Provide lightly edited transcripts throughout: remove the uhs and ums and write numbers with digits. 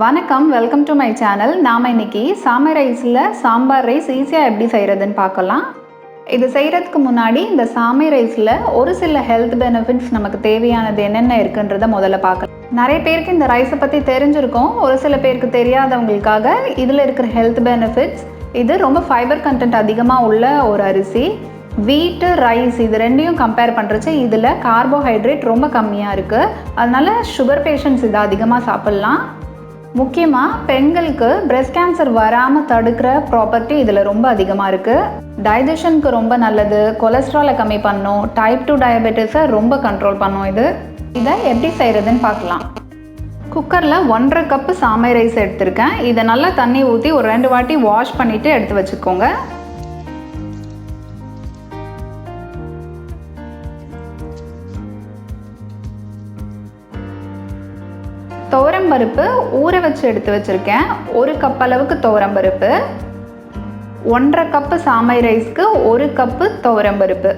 வணக்கம், welcome to my channel. நாம் இன்னைக்கு சாமை ரைஸில் சாம்பார் ரைஸ் ஈஸியாக எப்படி செய்கிறதுன்னு பார்க்கலாம். இது செய்கிறதுக்கு முன்னாடி இந்த சாமை ரைஸில் ஒரு சில ஹெல்த் பெனிஃபிட்ஸ் நமக்கு தேவையானது என்னென்ன இருக்குன்றதை முதல்ல பார்க்கலாம். நிறைய பேருக்கு இந்த ரைஸை பற்றி தெரிஞ்சிருக்கும், ஒரு சில பேருக்கு தெரியாதவங்களுக்காக இதில் இருக்கிற ஹெல்த் பெனிஃபிட்ஸ். இது ரொம்ப ஃபைபர் கண்டென்ட் அதிகமாக உள்ள ஒரு அரிசி. வீட்டு ரைஸ் இது ரெண்டையும் கம்பேர் பண்ணுறச்சு இதில் கார்போஹைட்ரேட் ரொம்ப கம்மியாக இருக்குது. அதனால் சுகர் பேஷண்ட்ஸ் இதை அதிகமாக சாப்பிட்லாம். முக்கியமாக பெண்களுக்கு பிரெஸ்ட் கேன்சர் வராமல் தடுக்கிற ப்ராப்பர்ட்டி இதில் ரொம்ப அதிகமாக இருக்குது. டைஜஷனுக்கு ரொம்ப நல்லது, கொலஸ்ட்ராலை கம்மி பண்ணும், டைப் 2 டயபெட்டிஸை ரொம்ப கண்ட்ரோல் பண்ணும். இதை எப்படி செய்கிறதுன்னு பார்க்கலாம். குக்கரில் 1.5 கப்பு சாமை ரைஸ் எடுத்திருக்கேன். இதை நல்லா தண்ணி ஊற்றி ஒரு 2 வாட்டி வாஷ் பண்ணிவிட்டு எடுத்து வச்சுக்கோங்க. துவரம்பருப்பு ஊற வச்சு எடுத்து வச்சுருக்கேன். 1 கப் அளவுக்கு துவரம்பருப்பு. 1.5 கப்பு சாமை ரைஸ்க்கு 1 கப்பு துவரம்பருப்பு.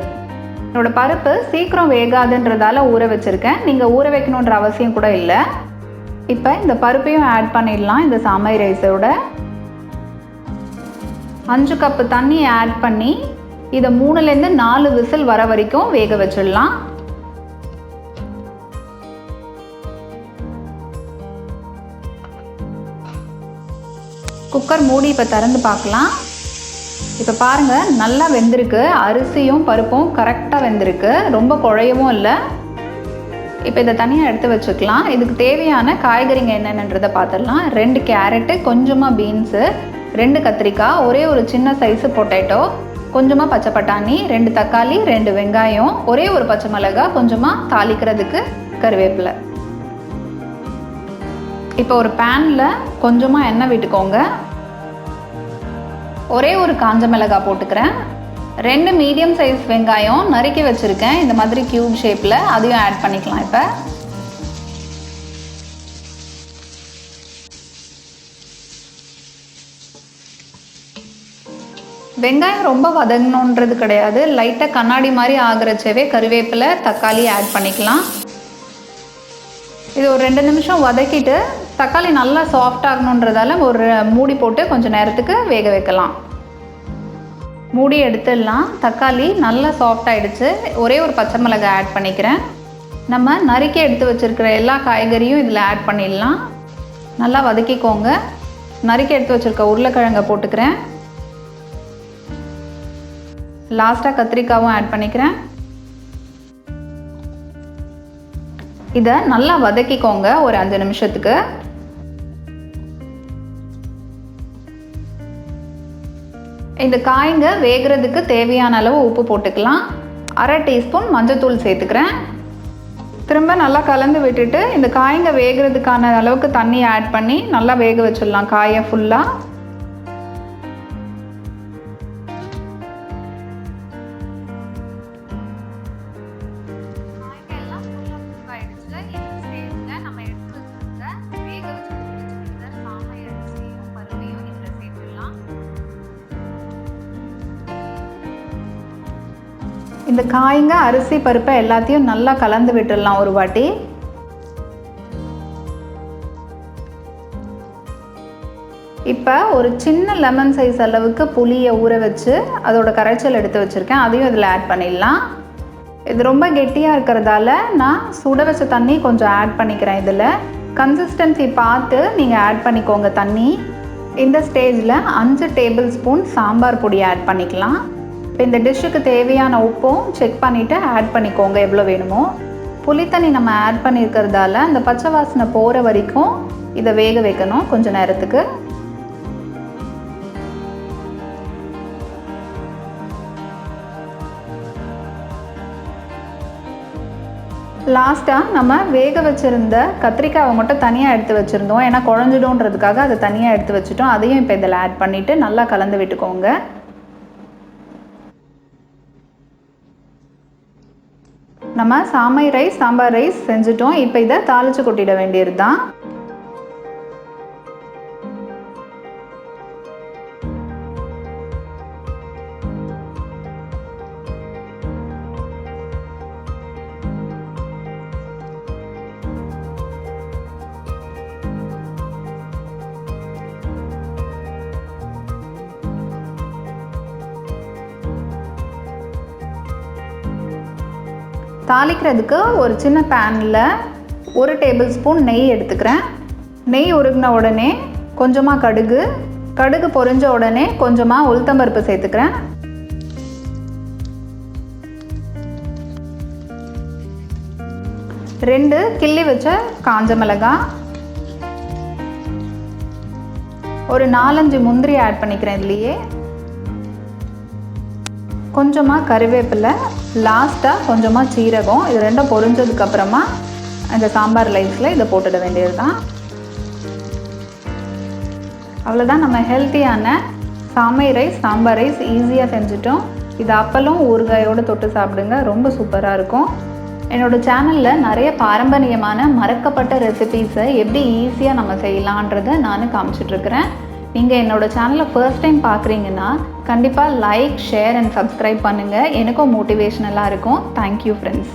என்னோட பருப்பு சீக்கிரம் வேகாதுன்றதால ஊற வச்சுருக்கேன். நீங்கள் ஊற வைக்கணுன்ற அவசியம் கூட இல்லை. இப்போ இந்த பருப்பையும் ஆட் பண்ணிடலாம். இந்த சாமை ரைஸோட 5 கப்பு தண்ணி ஆட் பண்ணி இதை 3லேருந்து 4 விசில் வர வரைக்கும் வேக வச்சிடலாம். குக்கர் மூடி இப்போ திறந்து பார்க்கலாம். இப்போ பாருங்கள், நல்லா வெந்திருக்கு. அரிசியும் பருப்பும் கரெக்டாக வெந்திருக்கு, ரொம்ப குழையவும் இல்லை. இப்போ இதை தனியாக எடுத்து வச்சுக்கலாம். இதுக்கு தேவையான காய்கறிங்க என்னென்னன்றதை பார்த்துடலாம். 2 கேரட்டு, கொஞ்சமாக பீன்ஸு, 2 கத்திரிக்காய், ஒரே ஒரு சின்ன சைஸு பொட்டேட்டோ, கொஞ்சமாக பச்சை பட்டாணி, 2 தக்காளி, 2 வெங்காயம், ஒரே ஒரு பச்சை மிளகாய், கொஞ்சமாக தாளிக்கிறதுக்கு கருவேப்பிலை. இப்போ ஒரு பேனில் கொஞ்சமாக எண்ணெய் விட்டுக்கோங்க. ஒரே ஒரு காஞ்ச மிளகாய் போட்டுக்கிறேன். 2 மீடியம் சைஸ் வெங்காயம் நறுக்கி வச்சுருக்கேன், இந்த மாதிரி க்யூப் ஷேப்பில், அதையும் ஆட் பண்ணிக்கலாம். இப்போ வெங்காயம் ரொம்ப வதங்கணுன்றது கிடையாது, லைட்டாக கண்ணாடி மாதிரி ஆகிறச்சவே கருவேப்பிலை, தக்காளி ஆட் பண்ணிக்கலாம். இது ஒரு 2 நிமிஷம் வதக்கிட்டு தக்காளி நல்லா சாஃப்ட் ஆகணுன்றதால ஒரு மூடி போட்டு கொஞ்சம் நேரத்துக்கு வேக வைக்கலாம். மூடி எடுத்துடலாம். தக்காளி நல்லா சாஃப்ட் ஆகிடுச்சு. ஒரே ஒரு பச்சை மிளகாய் ஆட் பண்ணிக்கிறேன். நம்ம நறுக்கி எடுத்து வச்சுருக்கிற எல்லா காய்கறியும் இதில் ஆட் பண்ணிடலாம். நல்லா வதக்கிக்கோங்க. நறுக்கி எடுத்து வச்சுருக்க உருளைக்கிழங்கை போட்டுக்கிறேன். லாஸ்ட்டாக கத்திரிக்காவும் ஆட் பண்ணிக்கிறேன். இதை நல்லா வதக்கிக்கோங்க ஒரு 5 நிமிஷத்துக்கு. இந்த காய்ங்க வேகிறதுக்கு தேவையான அளவு உப்பு போட்டுக்கலாம். 1/2 டீஸ்பூன் மஞ்சத்தூள் சேர்த்துக்கிறேன். திரும்ப நல்லா கலந்து விட்டுட்டு இந்த காய்ங்க வேகிறதுக்கான அளவுக்கு தண்ணி ஆட் பண்ணி நல்லா வேக வச்சிடலாம் காயை ஃபுல்லாக. இந்த காய்ங்க அரிசி பருப்பை எல்லாத்தையும் நல்லா கலந்து விட்டுடலாம் ஒரு வாட்டி. இப்போ ஒரு சின்ன லெமன் சைஸ் அளவுக்கு புளியை ஊற வச்சு அதோட கரைச்சல் எடுத்து வச்சுருக்கேன், அதையும் இதில் ஆட் பண்ணிடலாம். இது ரொம்ப கெட்டியாக இருக்கிறதால நான் சுட வச்ச தண்ணி கொஞ்சம் ஆட் பண்ணிக்கிறேன். இதில் கன்சிஸ்டன்சி பார்த்து நீங்கள் ஆட் பண்ணிக்கோங்க தண்ணி. இந்த ஸ்டேஜில் 5 டேபிள் ஸ்பூன் சாம்பார் பொடி ஆட் பண்ணிக்கலாம். இப்போ இந்த டிஷ்ஷுக்கு தேவையான உப்பும் செக் பண்ணிவிட்டு ஆட் பண்ணிக்கோங்க எவ்வளோ வேணுமோ. புளித்தண்ணி நம்ம ஆட் பண்ணியிருக்கிறதால அந்த பச்சை வாசனை போகிற வரைக்கும் இதை வேக வைக்கணும் கொஞ்சம் நேரத்துக்கு. லாஸ்ட்டாக நம்ம வேக வச்சுருந்த கத்திரிக்காவை மட்டும் தனியாக எடுத்து வச்சுருந்தோம், ஏன்னா குழஞ்சிடும்ன்றதுக்காக அதை தனியாக எடுத்து வச்சுட்டோம். அதையும் இப்போ இதில் ஆட் பண்ணிவிட்டு நல்லா கலந்து விட்டுக்கோங்க. நம்ம சாமை ரைஸ், சாம்பார் ரைஸ் செஞ்சுட்டோம். இப்போ இதை தாளித்து கொட்டிட வேண்டியது தான். தாளிக்கிறதுக்கு ஒரு சின்ன பேனில் 1 டேபிள் ஸ்பூன் நெய் எடுத்துக்கிறேன். நெய் உருகின உடனே கொஞ்சமாக கடுகு பொரிஞ்ச உடனே கொஞ்சமாக உளுத்தம்பருப்பு சேர்த்துக்கிறேன். ரெண்டு கிள்ளி வச்ச காஞ்ச மிளகாய், ஒரு 4-5 முந்திரி ஆட் பண்ணிக்கிறேன். இதுலேயே கொஞ்சமாக கறிவேப்பிலை, லாஸ்ட்டாக கொஞ்சமாக சீரகம். இது ரெண்டும் பொரிஞ்சதுக்கப்புறமா இந்த சாம்பார் ரைஸில் இதை போட்டுட வேண்டியது தான். அவ்வளோதான், நம்ம ஹெல்த்தியான சாம்பார் ரைஸ் ஈஸியாக செஞ்சுட்டோம். இது அப்பளம் ஊறுகாயோடு தொட்டு சாப்பிடுங்க, ரொம்ப சூப்பராக இருக்கும். என்னோடய சேனலில் நிறைய பாரம்பரியமான மறக்கப்பட்ட ரெசிபீஸை எப்படி ஈஸியாக நம்ம செய்யலான்றதை நான் காமிச்சிட்ருக்கிறேன். நீங்கள் என்னோடய சேனலை ஃபர்ஸ்ட் டைம் பார்க்குறீங்கன்னா கண்டிப்பாக லைக், ஷேர் அண்ட் சப்ஸ்கிரைப் பண்ணுங்கள். எனக்கும் மோட்டிவேஷ்னலாக இருக்கும். Thank you friends.